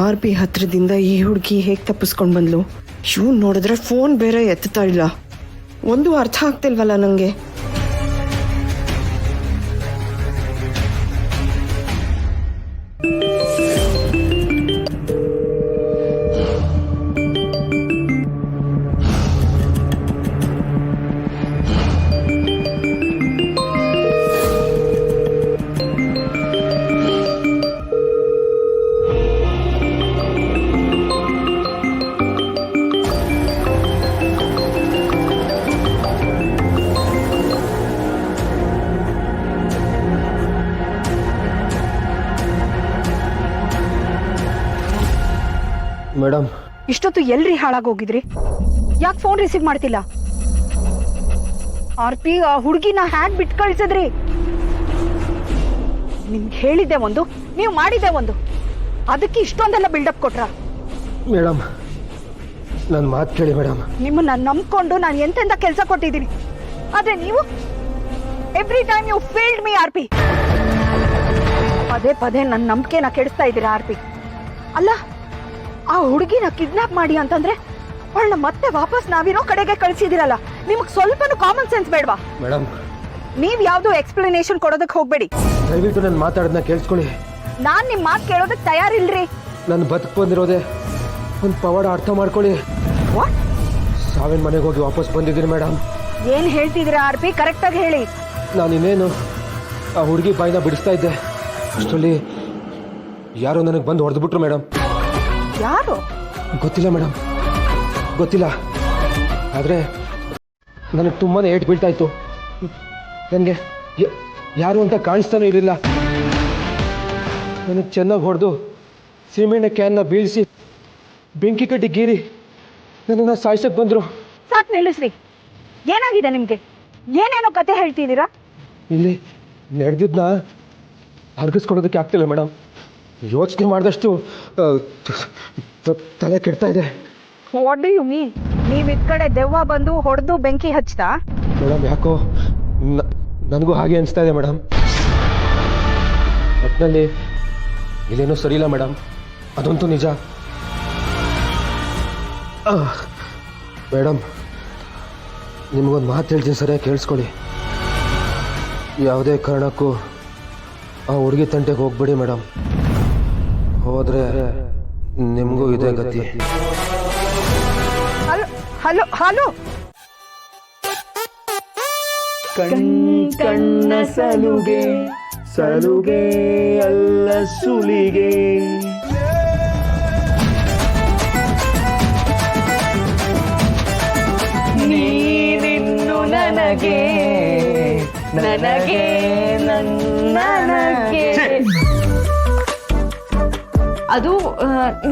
R P ಹತ್ರದಿಂದ ಈ ಹುಡುಗಿ ಹೇಗೆ ತಪ್ಪಿಸ್ಕೊಂಡು ಬಂದ್ಲು? ಇವ್ನು ನೋಡಿದ್ರೆ ಫೋನ್ ಬೇರೆ ಎತ್ತುತ್ತಾ ಇಲ್ಲ. ಒಂದು ಅರ್ಥ ಆಗ್ತಿಲ್ವಲ್ಲ ನನಗೆ. ಮೇಡಮ್, ಇಷ್ಟೊತ್ತು ಎಲ್ರಿ ಹಾಳಾಗೋಗಿದ್ರಿ? ಯಾಕೆ ಫೋನ್ ರಿಸೀವ್ ಮಾಡ್ತಿಲ್ಲ? ಆರ್ ಪಿ ಆ ಹುಡುಗಿನ ಹ್ಯಾಕ್ ಬಿಟ್ಟು ಕಳ್ಸಿದ್ರಿ. ನಿಮ್ಗೆ ಹೇಳಿದ್ದೆ ಒಂದು, ನೀವು ಮಾಡಿದ್ದೆ ಒಂದು, ಅದಕ್ಕೆ ಇಷ್ಟೊಂದೆಲ್ಲ ಬಿಲ್ಡಪ್ ಕೊಟ್ರ? ಮೇಡಮ್ ನನ್ನ ಮಾತು ಕೇಳಿ ಮೇಡಮ್. ನಿಮ್ಮನ್ನ ನಂಬ್ಕೊಂಡು ನಾನು ಎಂತೆಂತ ಕೆಲಸ ಕೊಟ್ಟಿದ್ದೀನಿ, ಆದ್ರೆ ನೀವು every time you failed me R P. ಪದೇ ಪದೇ ನನ್ನ ನಂಬಿಕೆನ ಕೆಡಿಸ್ತಾ ಇದ್ದೀರಾ ಆರ್ ಪಿ. ಅಲ್ಲ, ಆ ಹುಡುಗಿನ ಕಿಡ್ನಾಪ್ ಮಾಡಿ ಅಂತಂದ್ರೆ ಅವಳನ್ನ ಮತ್ತೆ ವಾಪಸ್ ನಾವಿರೋ ಕಡೆಗೆ ಕಳಿಸಿದಿರಲ್ಲ, ನಿಮ್ಗೆ ಸ್ವಲ್ಪನೂ ಕಾಮನ್ ಸೆನ್ಸ್ ಬೇಡವಾ? ಮೇಡಮ್, ನೀವ್ ಯಾವ್ದು ಎಕ್ಸ್ಪ್ಲನೇಷನ್ ಕೊಡೋದಕ್ಕೆ ಹೋಗ್ಬೇಡಿ. ದಯವಿಟ್ಟು ನನ್ನ ಮಾತಾಡೋದನ್ನ ಕೇಳಿಸ್ಕೊಳ್ಳಿ. ನಾನ್ ನಿಮ್ ಮಾತು ಕೇಳೋದಕ್ಕೆ ತಯಾರಿಲ್ರಿ. ನನ್ನ ಬದುಕು ಬಂದಿರೋದೆ ಒಂದು ಪವಾಡ, ಅರ್ಥ ಮಾಡ್ಕೊಳ್ಳಿ. ವಾಟ್? ಸಾವಿನ ಮನೆಗೆ ಹೋಗಿ ವಾಪಸ್ ಬಂದಿದ್ದೀನಿ ಮೇಡಮ್. ಏನ್ ಹೇಳ್ತಿದ್ದೀರಾ ಆರ್ ಪಿ? ಕರೆಕ್ಟ್ ಆಗಿ ಹೇಳಿ. ನಾನು ಇನ್ನೇನು ಆ ಹುಡುಗಿ ಬಾಯಿನ ಬಿಡಿಸ್ತಾ ಇದ್ದೆ, ಅಷ್ಟರಲ್ಲಿ ಯಾರೋ ನನಗೆ ಬಂದು ಹೊಡೆದ್ಬಿಟ್ರು ಮೇಡಮ್. ಯಾರು? ಗೊತ್ತಿಲ್ಲ ಮೇಡಮ್, ಗೊತ್ತಿಲ್ಲ. ಆದರೆ ನನಗೆ ತುಂಬಾ ಏಟು ಬೀಳ್ತಾ ಇತ್ತು. ನನಗೆ ಯಾರು ಅಂತ ಕಾಣಿಸ್ತಾನೂ ಇರಲಿಲ್ಲ. ನನಗೆ ಚೆನ್ನಾಗಿ ಹೊಡೆದು ಸಿಮೆಂಟ್ ಕ್ಯಾನ್ನ ಬೀಳಿಸಿ ಬೆಂಕಿ ಕಟ್ಟಿ ಗೀರಿ ನನ್ನನ್ನು ಸಾಯಿಸಕ್ಕೆ ಬಂದರು. ಸಾಕು ನಿಲ್ಲಿಸ್ರಿ. ಏನಾಗಿದೆ ನಿಮ್ಗೆ? ಏನೇನೋ ಕತೆ ಹೇಳ್ತಿದ್ದೀರಾ? ಇಲ್ಲಿ ನಡೆದಿದ್ದನ್ನ ಅರ್ಗಿಸ್ಕೊಡೋದಕ್ಕೆ ಆಗ್ತಿಲ್ಲ ಮೇಡಮ್. ಯೋಚನೆ ಮಾಡಿದಷ್ಟು ತಲೆ ಕೆಡ್ತಾ ಇದೆ. What do you mean? ನೀವ್ ಇದ್ ಕಡೆ ದೆವ್ವ ಬಂದು ಹೊಡೆದು ಬೆಂಕಿ ಹಚ್ತಾ? ಮೇಡಮ್, ಯಾಕೋ ನನಗೂ ಹಾಗೆ ಅನಿಸ್ತಾ ಇದೆ ಮೇಡಮ್. ಒಟ್ಟಿನಲ್ಲಿ ಇಲ್ಲೇನೂ ಸರಿ ಇಲ್ಲ ಮೇಡಮ್, ಅದಂತೂ ನಿಜ. ಮೇಡಮ್, ನಿಮಗೊಂದು ಮಾತು ಹೇಳ್ತೀನಿ, ಸರಿಯಾಗಿ ಕೇಳಿಸ್ಕೊಳ್ಳಿ. ಯಾವುದೇ ಕಾರಣಕ್ಕೂ ಆ ಹುಡುಗಿ ತಂಟೆಗೆ ಹೋಗ್ಬೇಡಿ ಮೇಡಮ್. ಹೋದ್ರೆ ನಿಮಗೂ ಇದೇ ಗತಿ. Hello hello hello. ಕಣ್ಣ ಸಲುಗೆ ಸಲುಗೆ ಅಲ್ಲ ಸುಲಿಗೆ. ನೀನಿನ್ನು ನನಗೆ ನನಗೆ ನನಗೆ. ಅದು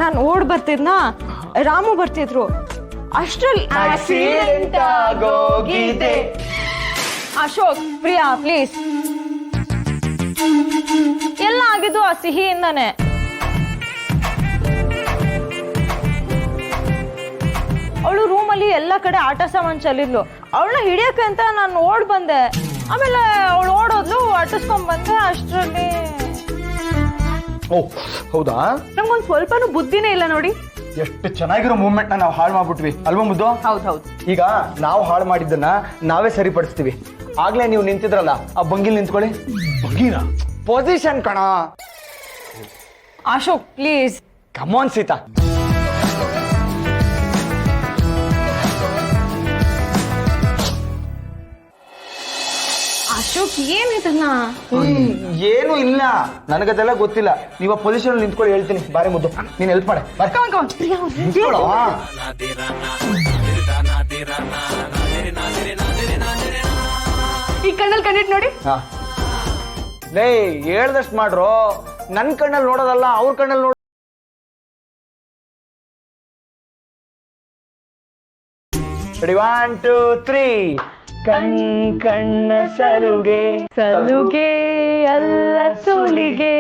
ನಾನು ಓಡ್ ಬರ್ತಿದ್ನ, ರಾಮು ಬರ್ತಿದ್ರು, ಅಷ್ಟ್ರಲ್ಲಿ ಆಕ್ಸಿಡೆಂಟ್ ಆಗೋಗಿದೆ. ಅಶೋಕ್, ಪ್ರಿಯಾ ಪ್ಲೀಸ್. ಎಲ್ಲ ಆಗಿದ್ದು ಆ ಸಿಹಿಯಿಂದಾನೆ. ಅವಳು ರೂಮಲ್ಲಿ ಎಲ್ಲ ಕಡೆ ಆಟ ಸಾಮಾನು ಚೆಲ್ಲಿದ್ಲು. ಅವಳನ್ನ ಹಿಡಿಯಕ್ಕೆ ಅಂತ ನಾನು ಓಡ್ ಬಂದೆ. ಆಮೇಲೆ ಅವಳು ಓಡೋದ್ಲು, ಅಟ್ಟಿಸ್ಕೊಂಡ್ ಬಂದೆ. ಅಷ್ಟರಲ್ಲಿ ಓಹ್ ಹೌದಾ? ನಮ್ಗೊಂದು ಸ್ವಲ್ಪನೂ ಬುದ್ಧಿನೇ ಇಲ್ಲ ನೋಡಿ. ಎಷ್ಟು ಚೆನ್ನಾಗಿರೋ ಮೂವ್ಮೆಂಟ್ ನಾವು ಹಾಳು ಮಾಡ್ಬಿಟ್ವಿ ಅಲ್ವಾ ಮುದ್ದು? ಹೌದು. ಈಗ ನಾವು ಹಾಳು ಮಾಡಿದ್ದನ್ನ ನಾವೇ ಸರಿಪಡಿಸ್ತೀವಿ. ಆಗ್ಲೇ ನೀವು ನಿಂತಿದ್ರಲ್ಲ, ಆ ಬಂಗಿಲ್ ನಿಂತ್ಕೊಳ್ಳಿ. ಬಂಗಿನ ಪೊಸಿಷನ್ ಕಣ. ಅಶೋಕ್ ಪ್ಲೀಸ್. ಕಮಾನ್ ಸೀತಾ. ಅಶೋಕ್ ಏನಿದಲ್ಲ? ಏನು ಇಲ್ಲ, ನನಗದೆಲ್ಲ ಗೊತ್ತಿಲ್ಲ. ನೀವು ಪೊಸಿಷನ್ ನಿಂತ್ಕೊಳ್ಳಿ, ಹೇಳ್ತೀನಿ. ಬಾರಿ ಮುದ್ದು, ನೀನ್ ಹೆಲ್ಪ್ ಮಾಡೆ. ಈ ಕಣ್ಣಲ್ಲಿ ಕಣ್ಣಿಟ್ ನೋಡಿ. ಲೇ, ಹೇಳ್ದಷ್ಟು ಮಾಡ್ರು. ನನ್ ಕಣ್ಣಲ್ಲಿ ನೋಡೋದಲ್ಲ, ಅವ್ರ ಕಣ್ಣಲ್ಲಿ ನೋಡ. ರೆಡಿ, 1 2 3. ಕಣ್ಣ ಸಲುಗೆ ಸಲುಗೆ ಅಲ್ಲ ಸುಲಿಗೆ.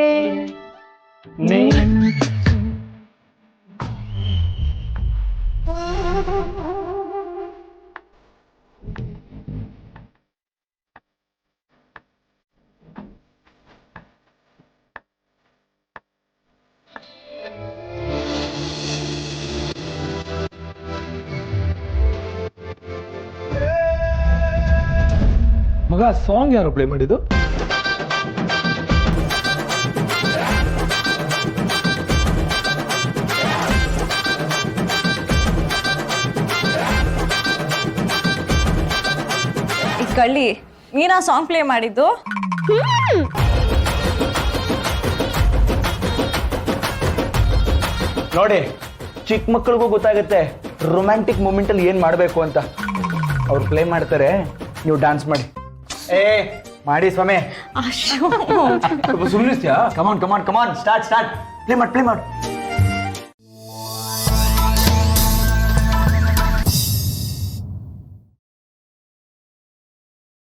ಮಗ ಸಾಂಗ್ ಯಾರು ಪ್ಲೇ ಮಾಡಿದ್ದು? ಈ ಕಳ್ಳಿ ನೀನಾ ಸಾಂಗ್ ಪ್ಲೇ ಮಾಡಿದ್ದು? ನೋಡಿ, ಚಿಕ್ಕ ಮಕ್ಕಳಿಗೂ ಗೊತ್ತಾಗುತ್ತೆ ರೊಮ್ಯಾಂಟಿಕ್ ಮೂಮೆಂಟ್ ಅಲ್ಲಿ ಏನ್ ಮಾಡ್ಬೇಕು ಅಂತ. ಅವ್ರು ಪ್ಲೇ ಮಾಡ್ತಾರೆ, ನೀವು ಡಾನ್ಸ್ ಮಾಡಿ. ಮಾಡಿ ಸ್ವಾಮಿ. ಸುಮ್ಮನಿಸ್ತೀಯಾ? ಕಮಾನ್ ಕಮಾನ್ ಕಮಾನ್, ಸ್ಟಾರ್ಟ್ ಸ್ಟಾರ್ಟ್. ಪ್ಲೇ ಮಾಡಿ.